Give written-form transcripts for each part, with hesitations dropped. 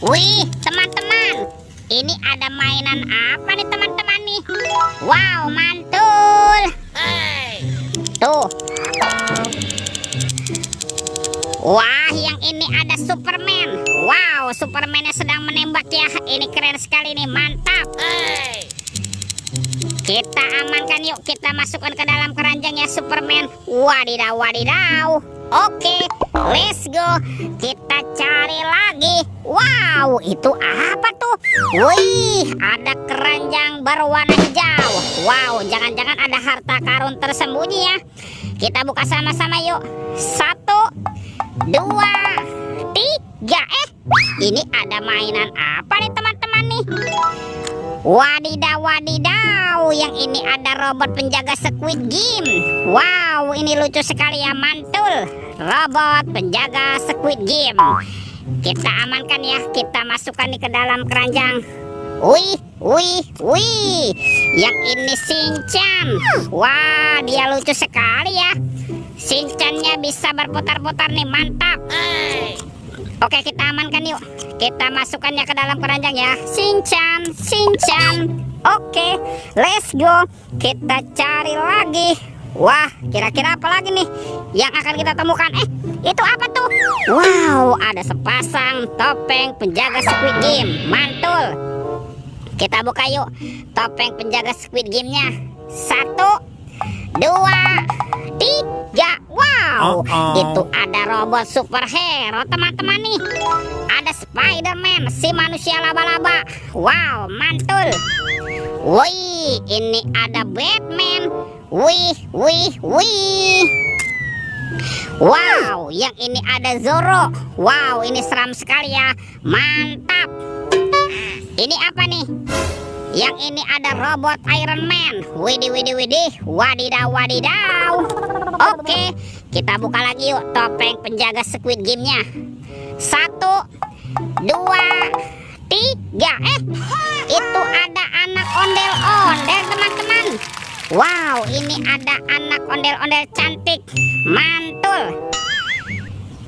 Wih, teman-teman, ini ada mainan apa nih teman-teman nih? Wow, mantul. Tuh. Wah, yang ini ada Superman. Wow, Superman yang sedang menembak ya. Ini keren sekali nih, mantap. Kita amankan yuk, kita masukkan ke dalam keranjangnya Superman. Wadidaw, wadidaw. Oke, let's go. Kita cari lagi. Wow, itu apa tuh? Wih, ada keranjang berwarna hijau. Wow, jangan-jangan ada harta karun tersembunyi ya. Kita buka sama-sama yuk. 1, 2, 3. Ini ada mainan apa nih teman-teman nih? Wadidaw, wadidaw. Yang ini ada robot penjaga Squid Game. Wow, ini lucu sekali ya, mantul. Robot penjaga Squid Game. Kita amankan ya, kita masukkan nih ke dalam keranjang. Wih, wih, wih. Yang ini Shinchan. Wah, dia lucu sekali ya. Shinchannya bisa berputar-putar nih, mantap. Oke, kita amankan yuk. Kita masukkannya ke dalam keranjang ya. Shinchan, Shinchan. Oke, let's go. Kita cari lagi. Wah, kira-kira apa lagi nih yang akan kita temukan? Itu apa tuh? Wow, ada sepasang topeng penjaga Squid Game. Mantul. Kita buka yuk topeng penjaga Squid Game-nya. 1, 2, 3. Wow, itu ada robot superhero teman-teman nih. Ada Spider-Man, si manusia laba-laba. Wow, mantul. Wih, ini ada Batman. Wih, wih, wih. Wow, yang ini ada Zoro. Wow, ini seram sekali ya. Mantap. Ini apa nih? Yang ini ada robot Iron Man. Widih, widih, widih. Wadidaw, wadidaw. Oke, kita buka lagi yuk topeng penjaga Squid Game-nya. 1, 2, 3. Itu ada anak ondel-ondel teman-teman. Wow, ini ada anak ondel-ondel cantik. Mantul.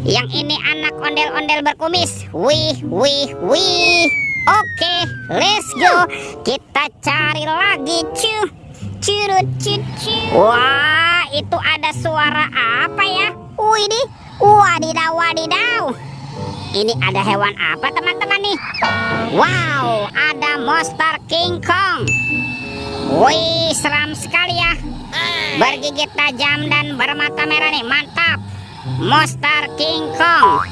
Yang ini anak ondel-ondel berkumis. Wih, wih, wih. Oke, let's go. Kita cari lagi. Curut, wah, itu ada suara apa ya? Widih, wadidaw, wadidaw. Ini ada hewan apa teman-teman nih? Wow, ada monster King Kong. Wih, seram sekali ya. Bergigit tajam dan bermata merah nih, mantap. Monster King Kong.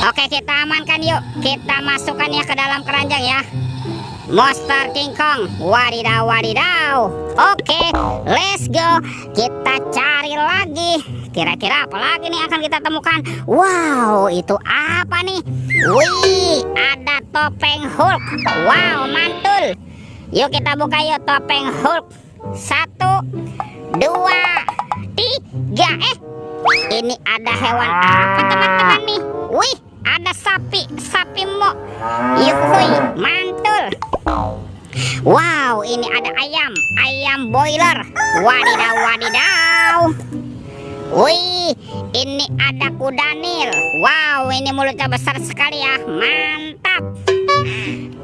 Oke, kita amankan yuk. Kita masukkannya ke dalam keranjang ya. Monster King Kong. Wadidaw, wadidaw. Oke, let's go. Kita cari lagi. Kira-kira apa lagi nih akan kita temukan? Wow, itu apa nih? Wih, ada topeng Hulk. Wow, mantul. Yuk kita buka yuk topeng Hulk. 1, 2, 3. Ini ada hewan apa teman-teman nih? Wih, ada sapi mo. Yuhui, mantul. Wow, ini ada ayam boiler. Wadidaw, wadidaw. Wih, ini ada kuda Nil. Wow, ini mulutnya besar sekali ya, mantap.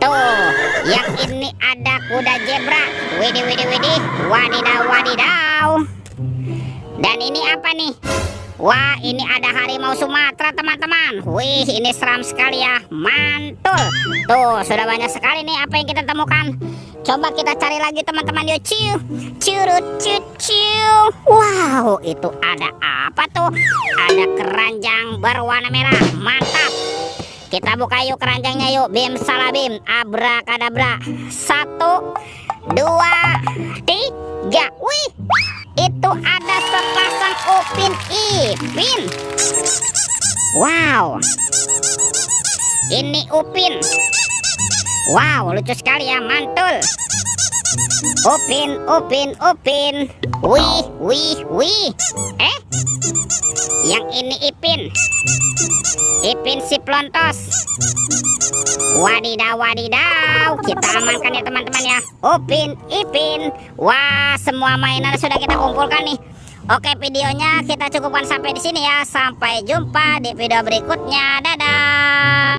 Tuh, yang ini ada kuda zebra. Widih, widih, widih. Wadidaw, wadidaw. Dan ini apa nih? Wah, ini ada harimau Sumatera teman-teman. Wih, ini seram sekali ya, mantul. Tuh, sudah banyak sekali nih apa yang kita temukan. Coba kita cari lagi teman-teman yuk. Curut. Wow, itu ada apa tuh? Ada keranjang berwarna merah, mantap. Kita buka yuk keranjangnya yuk. Bim salabim, abrakadabra. 1, 2, 3. Wih, itu ada sepasang Upin Ipin. Wow, ini Upin. Wow, lucu sekali ya, mantul. Upin. Wih. Yang ini Ipin si Plontos. Wadidaw, wadidaw. Kita amankan ya teman-teman ya. Upin Ipin. Wah, semua mainan sudah kita kumpulkan nih. Oke, videonya kita cukupkan sampai di sini ya. Sampai jumpa di video berikutnya. Dadah.